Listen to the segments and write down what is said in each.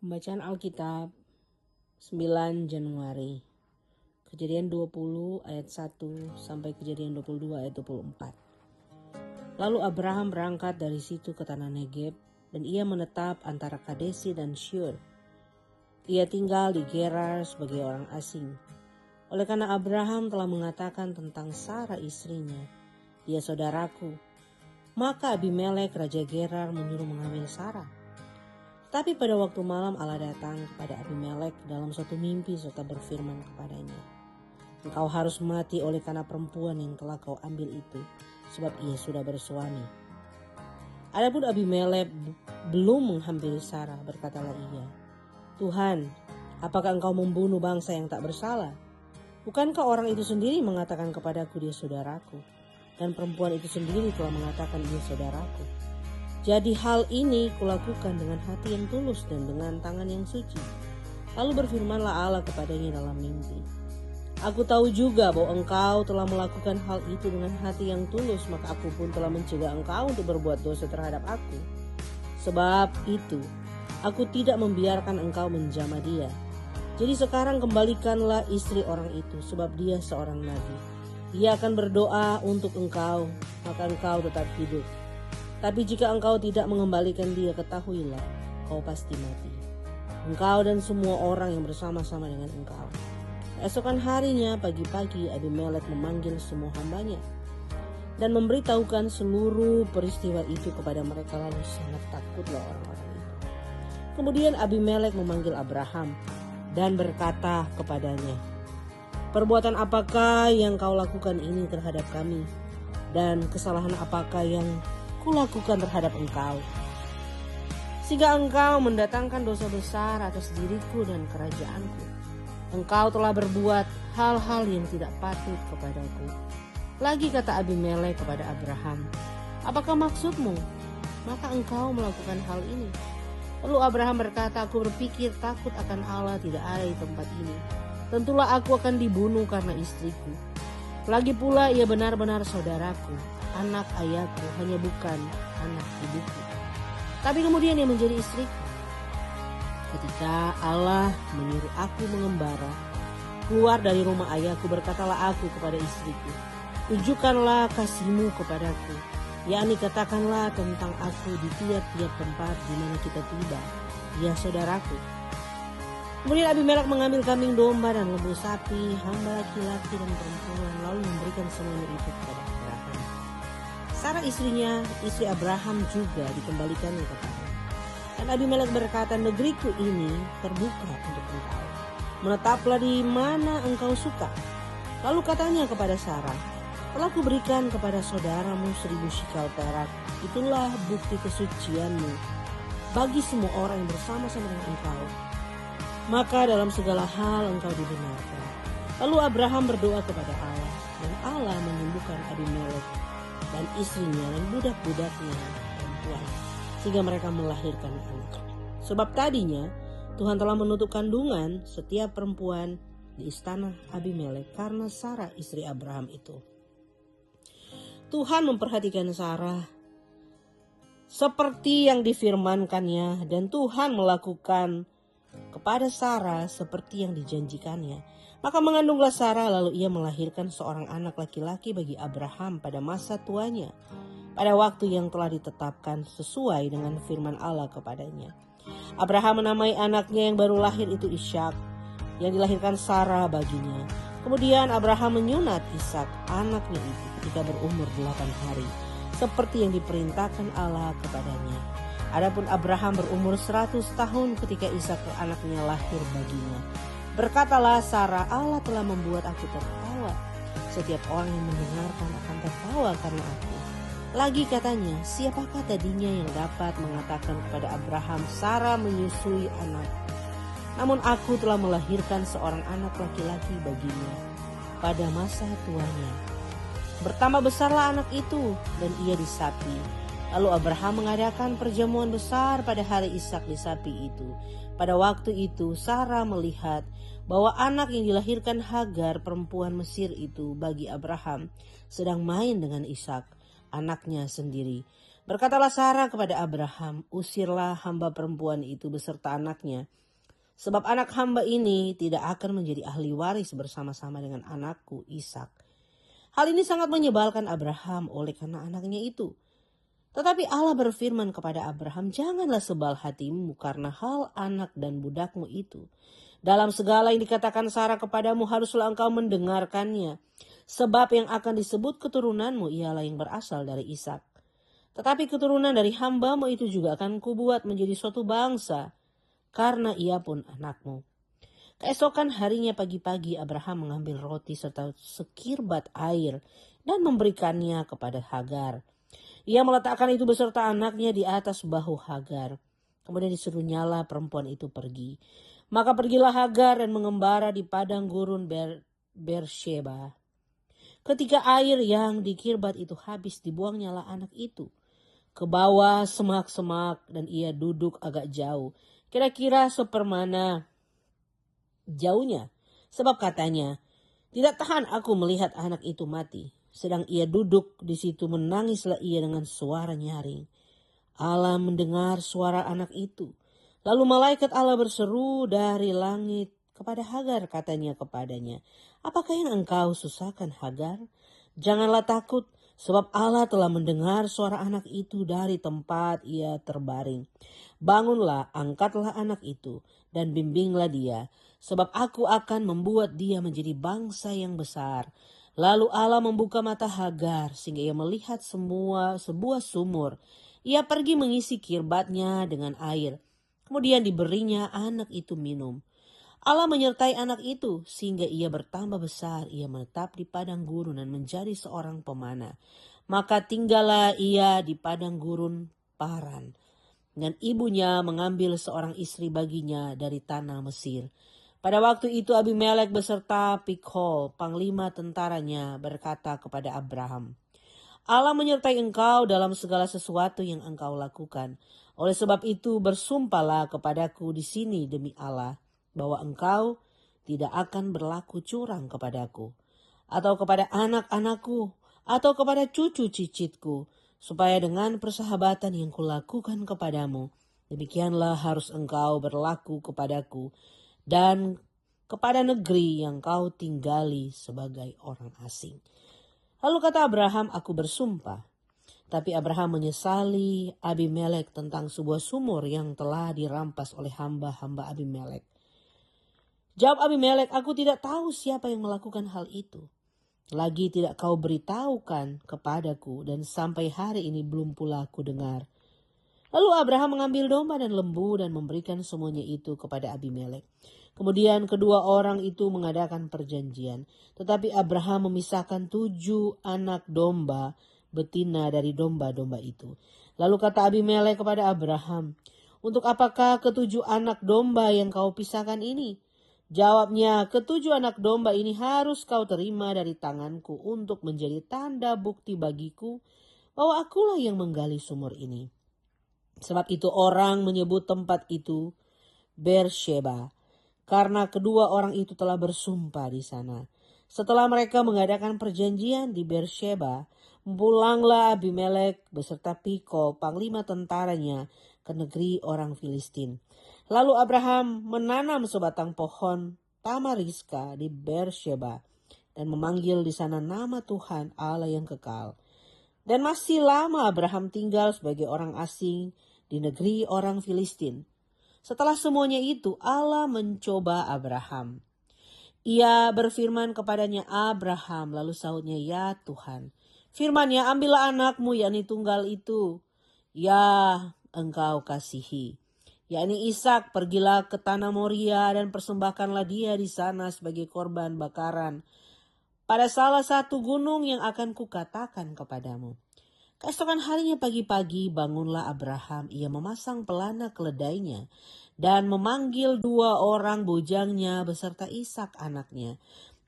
Pembacaan Alkitab 9 Januari. Kejadian 20 ayat 1 sampai Kejadian 22 ayat 24. Lalu Abraham berangkat dari situ ke tanah Negeb, dan ia menetap antara Kadesi dan Syur. Ia tinggal di Gerar sebagai orang asing. Oleh karena Abraham telah mengatakan tentang Sarah istrinya, "Dia saudaraku," maka Abimelek raja Gerar menyuruh mengambil Sarah. Tapi pada waktu malam Allah datang kepada Abimelek dalam suatu mimpi serta berfirman kepadanya, "Engkau harus mati oleh karena perempuan yang telah kau ambil itu, sebab ia sudah bersuami." Adapun Abimelek belum menghampiri Sarah, berkatalah ia, "Tuhan, apakah engkau membunuh bangsa yang tak bersalah? Bukankah orang itu sendiri mengatakan kepadaku dia saudaraku, dan perempuan itu sendiri telah mengatakan dia saudaraku? Jadi hal ini kulakukan dengan hati yang tulus dan dengan tangan yang suci." Lalu berfirmanlah Allah kepadanya dalam mimpi, "Aku tahu juga bahwa engkau telah melakukan hal itu dengan hati yang tulus, maka aku pun telah mencegah engkau untuk berbuat dosa terhadap aku. Sebab itu, aku tidak membiarkan engkau menjamah dia. Jadi sekarang kembalikanlah istri orang itu, sebab dia seorang nabi. Dia akan berdoa untuk engkau, maka engkau tetap hidup. Tapi jika engkau tidak mengembalikan dia, ketahuilah, kau pasti mati, engkau dan semua orang yang bersama-sama dengan engkau." Esokan harinya pagi-pagi Abimelek memanggil semua hambanya dan memberitahukan seluruh peristiwa itu kepada mereka, lalu sangat takutlah orang-orang itu. Kemudian Abimelek memanggil Abraham dan berkata kepadanya, "Perbuatan apakah yang kau lakukan ini terhadap kami, dan kesalahan apakah yang kulakukan terhadap engkau, sehingga engkau mendatangkan dosa besar atas diriku dan kerajaanku? Engkau telah berbuat hal-hal yang tidak patut kepadaku." Lagi kata Abimelek kepada Abraham, "Apakah maksudmu? Maka engkau melakukan hal ini." Lalu Abraham berkata, "Aku berpikir takut akan Allah tidak ada di tempat ini. Tentulah aku akan dibunuh karena istriku. Lagi pula ia benar-benar saudaraku, anak ayahku, hanya bukan anak ibuku. Tapi kemudian ia menjadi istriku. Ketika Allah menyuruh aku mengembara keluar dari rumah ayahku, berkatalah aku kepada istriku, 'Tunjukkanlah kasihmu kepadaku, yakni katakanlah tentang aku di tiap-tiap tempat di mana kita tiba. Dia saudaraku.' Kemudian Abimelek mengambil kambing domba dan lembu sapi, hamba laki-laki dan perempuan, lalu memberikan semuanya itu kepada Abraham. Sarah istrinya, istri Abraham juga dikembalikannya kepada. Dan Abimelek berkata, 'Negeriku ini terbuka untuk engkau. Menetaplah di mana engkau suka.' Lalu katanya kepada Sarah, 'Telah kuberikan kepada saudaramu 1,000 shikal perak. Itulah bukti kesucianmu bagi semua orang yang bersama-sama dengan engkau. Maka dalam segala hal engkau dibenarkan.' Lalu Abraham berdoa kepada Allah, dan Allah menyembuhkan Abimelek dan istrinya dan budak-budaknya perempuan, sehingga mereka melahirkan anak. Sebab tadinya Tuhan telah menutup kandungan setiap perempuan di istana Abimelek karena Sarah istri Abraham itu. Tuhan memperhatikan Sarah seperti yang difirmankannya, dan Tuhan melakukan kepada Sarah seperti yang dijanjikannya. Maka mengandunglah Sarah, lalu ia melahirkan seorang anak laki-laki bagi Abraham pada masa tuanya, pada waktu yang telah ditetapkan sesuai dengan firman Allah kepadanya. Abraham menamai anaknya yang baru lahir itu Ishak, yang dilahirkan Sarah baginya. Kemudian Abraham menyunat Ishak anaknya itu ketika berumur 8 hari, seperti yang diperintahkan Allah kepadanya. Adapun Abraham berumur 100 tahun ketika Ishak anaknya lahir baginya. Berkatalah Sarah, "Allah telah membuat aku tertawa. Setiap orang yang mendengarkan akan tertawa karena aku." Lagi katanya, "Siapakah tadinya yang dapat mengatakan kepada Abraham, Sarah menyusui anak? Namun aku telah melahirkan seorang anak laki-laki baginya pada masa tuanya. Bertambah besarlah anak itu, dan ia disapi." Lalu Abraham mengadakan perjamuan besar pada hari Ishak disapi itu. Pada waktu itu Sarah melihat bahwa anak yang dilahirkan Hagar perempuan Mesir itu bagi Abraham sedang main dengan Ishak anaknya sendiri. Berkatalah Sarah kepada Abraham, usirlah hamba perempuan itu beserta anaknya. Sebab anak hamba ini tidak akan menjadi ahli waris bersama-sama dengan anakku Ishak. Hal ini sangat menyebalkan Abraham oleh karena anaknya itu. Tetapi Allah berfirman kepada Abraham, janganlah sebal hatimu karena hal anak dan budakmu itu. Dalam segala yang dikatakan Sarah kepadamu haruslah engkau mendengarkannya. Sebab yang akan disebut keturunanmu ialah yang berasal dari Ishak. Tetapi keturunan dari hambamu itu juga akan kubuat menjadi suatu bangsa, karena ia pun anakmu. Keesokan harinya pagi-pagi Abraham mengambil roti serta sekirbat air dan memberikannya kepada Hagar. Ia meletakkan itu beserta anaknya di atas bahu Hagar. Kemudian disuruhnyalah perempuan itu pergi. Maka pergilah Hagar dan mengembara di padang gurun Beersheba. Ketika air yang dikirbat itu habis, dibuangnyalah anak itu ke bawah semak-semak dan ia duduk agak jauh. Kira-kira sepermana jauhnya. Sebab katanya, tidak tahan aku melihat anak itu mati. Sedang ia duduk di situ, menangislah ia dengan suara nyaring. Allah mendengar suara anak itu. Lalu malaikat Allah berseru dari langit kepada Hagar, katanya kepadanya, apakah yang engkau susahkan Hagar? Janganlah takut, sebab Allah telah mendengar suara anak itu dari tempat ia terbaring. Bangunlah, angkatlah anak itu, dan bimbinglah dia, sebab aku akan membuat dia menjadi bangsa yang besar. Lalu Allah membuka mata Hagar, sehingga ia melihat sebuah sumur. Ia pergi mengisi kirbatnya dengan air. Kemudian diberinya anak itu minum. Allah menyertai anak itu sehingga ia bertambah besar. Ia menetap di padang gurun dan menjadi seorang pemanah. Maka tinggallah ia di padang gurun Paran. Dan ibunya mengambil seorang istri baginya dari tanah Mesir. Pada waktu itu Abimelek beserta Pikhol, panglima tentaranya, berkata kepada Abraham, Allah menyertai engkau dalam segala sesuatu yang engkau lakukan. Oleh sebab itu bersumpahlah kepadaku di sini demi Allah, bahwa engkau tidak akan berlaku curang kepadaku, atau kepada anak-anakku, atau kepada cucu cicitku, supaya dengan persahabatan yang kulakukan kepadamu, demikianlah harus engkau berlaku kepadaku, dan kepada negeri yang kau tinggali sebagai orang asing. Lalu kata Abraham, aku bersumpah. Tapi Abraham menyesali Abimelek tentang sebuah sumur yang telah dirampas oleh hamba-hamba Abimelek. Jawab Abimelek, aku tidak tahu siapa yang melakukan hal itu. Lagi tidak kau beritahukan kepadaku, dan sampai hari ini belum pula aku dengar. Lalu Abraham mengambil domba dan lembu dan memberikan semuanya itu kepada Abimelek. Kemudian kedua orang itu mengadakan perjanjian. Tetapi Abraham memisahkan 7 anak domba betina dari domba-domba itu. Lalu kata Abimelek kepada Abraham, untuk apakah 7 anak domba yang kau pisahkan ini? Jawabnya, 7 anak domba ini harus kau terima dari tanganku untuk menjadi tanda bukti bagiku bahwa akulah yang menggali sumur ini. Sebab itu orang menyebut tempat itu Beersheba, karena kedua orang itu telah bersumpah di sana. Setelah mereka mengadakan perjanjian di Beersheba, pulanglah Abimelek beserta Pikol, panglima tentaranya, ke negeri orang Filistin. Lalu Abraham menanam sebatang pohon tamariska di Beersheba dan memanggil di sana nama Tuhan Allah yang kekal. Dan masih lama Abraham tinggal sebagai orang asing di negeri orang Filistin. Setelah semuanya itu Allah mencoba Abraham. Ia berfirman kepadanya, Abraham, lalu sahutnya, ya Tuhan. Firman-Nya, ambillah anakmu yakni tunggal itu, ya engkau kasihi, yakni Ishak, pergilah ke tanah Moria dan persembahkanlah dia di sana sebagai korban bakaran pada salah satu gunung yang akan kukatakan kepadamu. Keesokan harinya pagi-pagi bangunlah Abraham, ia memasang pelana keledainya dan memanggil 2 orang bujangnya beserta Ishak anaknya.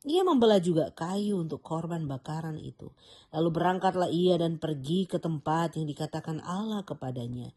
Ia membelah juga kayu untuk korban bakaran itu. Lalu berangkatlah ia dan pergi ke tempat yang dikatakan Allah kepadanya.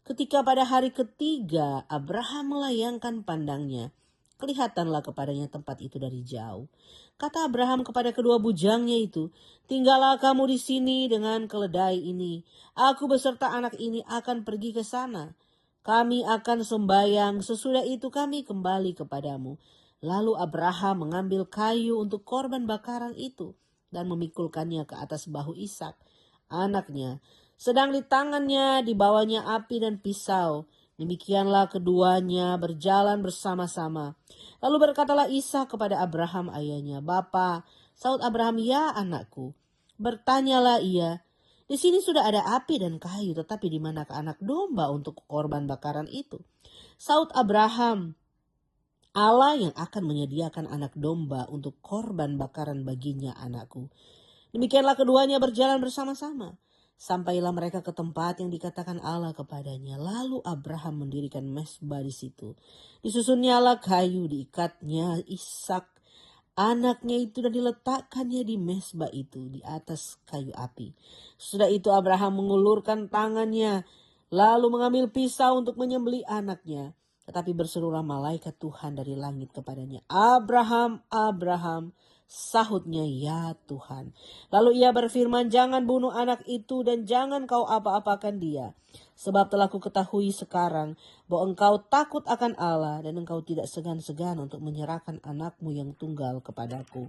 Ketika pada hari ketiga Abraham melayangkan pandangnya, Kelihatanlah kepadanya tempat itu dari jauh. Kata Abraham kepada kedua bujangnya itu, "Tinggallah kamu di sini dengan keledai ini. Aku beserta anak ini akan pergi ke sana. Kami akan sembahyang, sesudah itu kami kembali kepadamu." Lalu Abraham mengambil kayu untuk korban bakaran itu dan memikulkannya ke atas bahu Ishak, anaknya. Sedang di tangannya dibawanya api dan pisau. Demikianlah keduanya berjalan bersama-sama. Lalu berkatalah Ishak kepada Abraham ayahnya, "Bapa." Saud Abraham, "Ya anakku." Bertanyalah ia, "Di sini sudah ada api dan kayu, tetapi di manakah anak domba untuk korban bakaran itu?" Saud Abraham, "Allah yang akan menyediakan anak domba untuk korban bakaran baginya, anakku." Demikianlah keduanya berjalan bersama-sama. Sampailah mereka ke tempat yang dikatakan Allah kepadanya. Lalu Abraham mendirikan mezbah di situ. Disusunnyalah kayu, diikatnya Ishak anaknya itu dan diletakkannya di mezbah itu di atas kayu api. Sesudah itu Abraham mengulurkan tangannya lalu mengambil pisau untuk menyembelih anaknya. Tetapi berserulah malaikat Tuhan dari langit kepadanya, "Abraham, Abraham." Sahutnya, "Ya Tuhan." Lalu ia berfirman, "Jangan bunuh anak itu dan jangan kau apa-apakan dia. Sebab telah kuketahui sekarang bahwa engkau takut akan Allah dan engkau tidak segan-segan untuk menyerahkan anakmu yang tunggal kepadaku."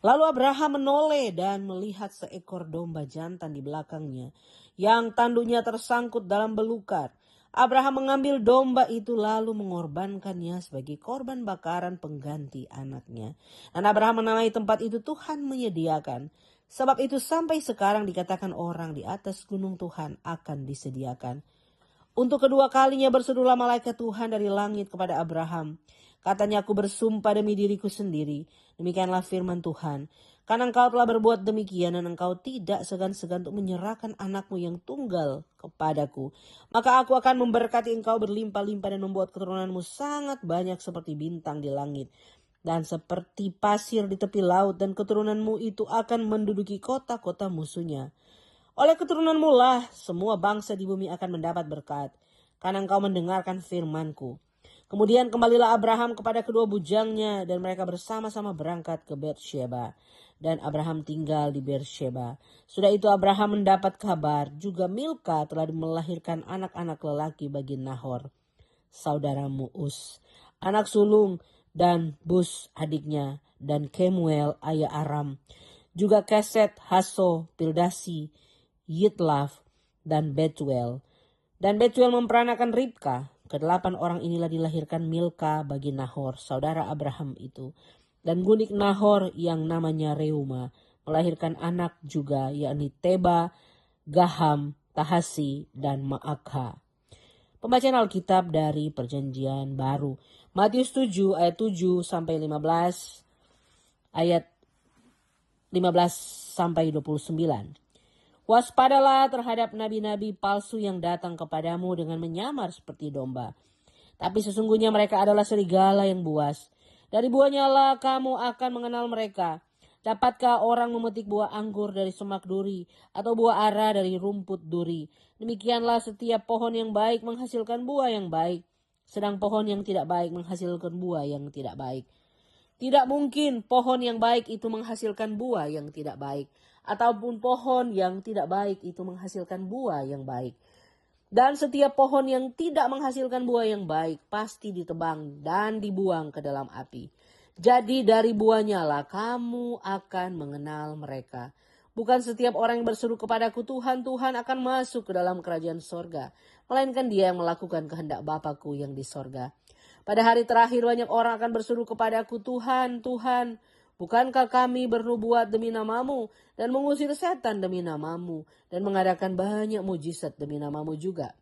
Lalu Abraham menoleh dan melihat seekor domba jantan di belakangnya yang tanduknya tersangkut dalam belukar. Abraham mengambil domba itu lalu mengorbankannya sebagai korban bakaran pengganti anaknya. Dan Abraham menamai tempat itu Tuhan menyediakan. Sebab itu sampai sekarang dikatakan orang di atas gunung Tuhan akan disediakan. Untuk kedua kalinya berserulah malaikat Tuhan dari langit kepada Abraham. Katanya, "Aku bersumpah demi diriku sendiri. Demikianlah firman Tuhan. Karena engkau telah berbuat demikian dan engkau tidak segan-segan untuk menyerahkan anakmu yang tunggal kepadaku, maka aku akan memberkati engkau berlimpah-limpah dan membuat keturunanmu sangat banyak seperti bintang di langit dan seperti pasir di tepi laut, dan keturunanmu itu akan menduduki kota-kota musuhnya. Oleh keturunanmu lah semua bangsa di bumi akan mendapat berkat, karena engkau mendengarkan firmanku." Kemudian kembalilah Abraham kepada kedua bujangnya dan mereka bersama-sama berangkat ke Beersheba. Dan Abraham tinggal di Beersheba. Sudah itu Abraham mendapat kabar juga Milka telah melahirkan anak-anak lelaki bagi Nahor, saudara Muus, anak sulung, dan Bus adiknya, dan Kemuel ayah Aram, juga Keset, Haso, Pildasi, Yitlaf, dan Betuel. Dan Betuel memperanakan Ribka. Kedelapan orang inilah dilahirkan Milka bagi Nahor, saudara Abraham itu. Dan gunik Nahor yang namanya Reuma melahirkan anak juga, yakni Teba, Gaham, Tahasi, dan Maakha. Pembacaan Alkitab dari Perjanjian Baru. Matius 7 ayat 7 sampai 15, ayat 15 sampai 29. "Waspadalah terhadap nabi-nabi palsu yang datang kepadamu dengan menyamar seperti domba. Tapi sesungguhnya mereka adalah serigala yang buas. Dari buahnya lah kamu akan mengenal mereka. Dapatkah orang memetik buah anggur dari semak duri atau buah ara dari rumput duri? Demikianlah setiap pohon yang baik menghasilkan buah yang baik, sedang pohon yang tidak baik menghasilkan buah yang tidak baik. Tidak mungkin pohon yang baik itu menghasilkan buah yang tidak baik, ataupun pohon yang tidak baik itu menghasilkan buah yang baik. Dan setiap pohon yang tidak menghasilkan buah yang baik pasti ditebang dan dibuang ke dalam api. Jadi dari buahnya lah kamu akan mengenal mereka. Bukan setiap orang yang berseru kepadaku, Tuhan, Tuhan, akan masuk ke dalam kerajaan sorga, melainkan dia yang melakukan kehendak Bapa-Ku yang di sorga. Pada hari terakhir banyak orang akan berseru kepadaku, Tuhan, Tuhan, bukankah kami bernubuat demi namamu dan mengusir setan demi namamu dan mengadakan banyak mujizat demi namamu juga?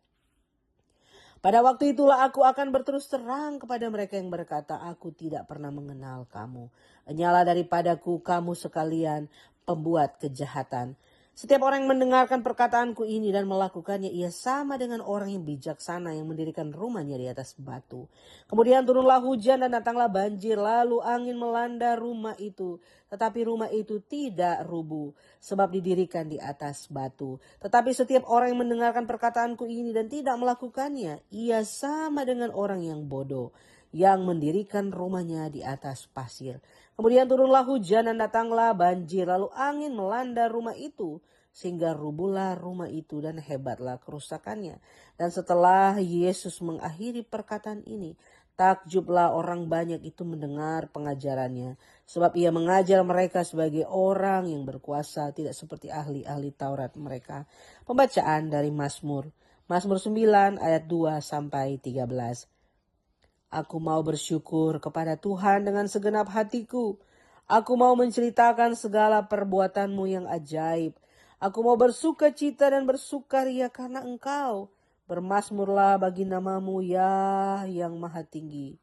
Pada waktu itulah aku akan berterus terang kepada mereka yang berkata, aku tidak pernah mengenal kamu. Enyalah daripadaku kamu sekalian pembuat kejahatan. Setiap orang yang mendengarkan perkataanku ini dan melakukannya, ia sama dengan orang yang bijaksana yang mendirikan rumahnya di atas batu. Kemudian turunlah hujan dan datanglah banjir, lalu angin melanda rumah itu. Tetapi rumah itu tidak rubuh, sebab didirikan di atas batu. Tetapi setiap orang yang mendengarkan perkataanku ini dan tidak melakukannya, ia sama dengan orang yang bodoh, yang mendirikan rumahnya di atas pasir. Kemudian turunlah hujan dan datanglah banjir, lalu angin melanda rumah itu, sehingga rubuhlah rumah itu dan hebatlah kerusakannya. Dan setelah Yesus mengakhiri perkataan ini, takjublah orang banyak itu mendengar pengajarannya. Sebab ia mengajar mereka sebagai orang yang berkuasa, tidak seperti ahli-ahli Taurat mereka. Pembacaan dari Mazmur 9 ayat 2 sampai 13. Aku mau bersyukur kepada Tuhan dengan segenap hatiku. Aku mau menceritakan segala perbuatanmu yang ajaib. Aku mau bersuka cita dan bersukaria karena Engkau. Bermasmurlah bagi namamu ya yang maha tinggi.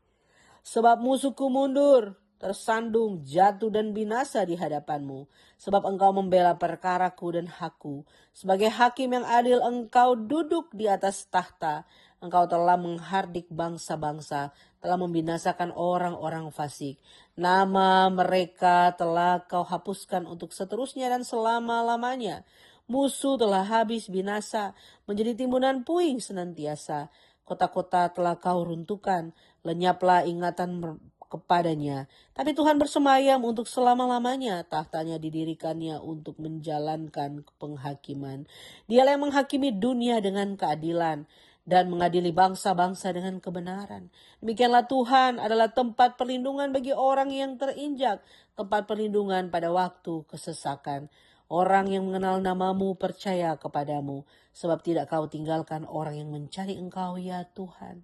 Sebab musuhku mundur, tersandung, jatuh dan binasa di hadapanmu. Sebab engkau membela perkaraku dan hakku. Sebagai hakim yang adil engkau duduk di atas tahta. Engkau telah menghardik bangsa-bangsa, telah membinasakan orang-orang fasik. Nama mereka telah kau hapuskan untuk seterusnya dan selama-lamanya. Musuh telah habis binasa, menjadi timbunan puing senantiasa. Kota-kota telah kau runtuhkan, lenyaplah ingatan kepadanya. Tapi Tuhan bersemayam untuk selama-lamanya, tahtanya didirikannya untuk menjalankan penghakiman. Dialah yang menghakimi dunia dengan keadilan dan mengadili bangsa-bangsa dengan kebenaran. Demikianlah Tuhan adalah tempat perlindungan bagi orang yang terinjak, tempat perlindungan pada waktu kesesakan. Orang yang mengenal namamu percaya kepadamu, sebab tidak kau tinggalkan orang yang mencari engkau ya Tuhan.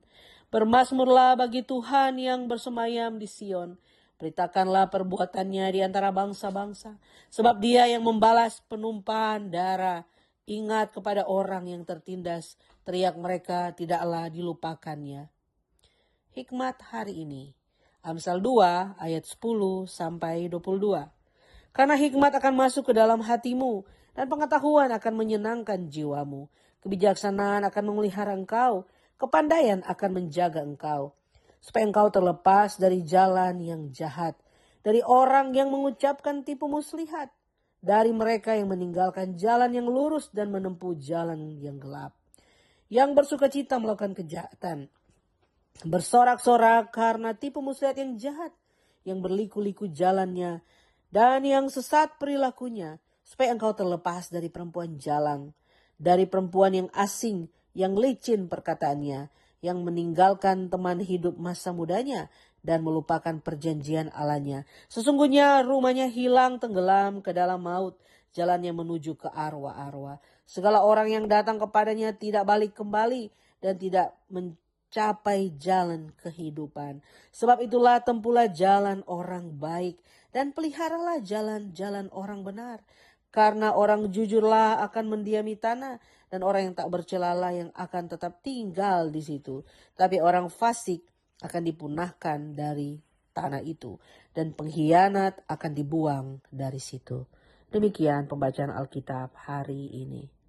Bermasmurlah bagi Tuhan yang bersemayam di Sion. Beritakanlah perbuatannya di antara bangsa-bangsa, sebab dia yang membalas penumpahan darah. Ingat kepada orang yang tertindas, teriak mereka tidaklah dilupakannya. Hikmat hari ini, Amsal 2 ayat 10 sampai 22. Karena hikmat akan masuk ke dalam hatimu, dan pengetahuan akan menyenangkan jiwamu. Kebijaksanaan akan memelihara engkau, kepandaian akan menjaga engkau. Supaya engkau terlepas dari jalan yang jahat, dari orang yang mengucapkan tipu muslihat, dari mereka yang meninggalkan jalan yang lurus dan menempuh jalan yang gelap. Yang bersuka cita melakukan kejahatan, bersorak-sorak karena tipu muslihat yang jahat, yang berliku-liku jalannya, dan yang sesat perilakunya, supaya engkau terlepas dari perempuan jalang, dari perempuan yang asing, yang licin perkataannya, yang meninggalkan teman hidup masa mudanya, dan melupakan perjanjian Allahnya. Sesungguhnya rumahnya hilang tenggelam ke dalam maut, jalannya menuju ke arwah-arwah. Segala orang yang datang kepadanya tidak balik kembali, dan tidak mencapai jalan kehidupan. Sebab itulah tempuhlah jalan orang baik, dan peliharalah jalan-jalan orang benar. Karena orang jujurlah akan mendiami tanah, dan orang yang tak bercelalah yang akan tetap tinggal di situ. Tapi orang fasik akan dipunahkan dari tanah itu, dan pengkhianat akan dibuang dari situ. Demikian pembacaan Alkitab hari ini.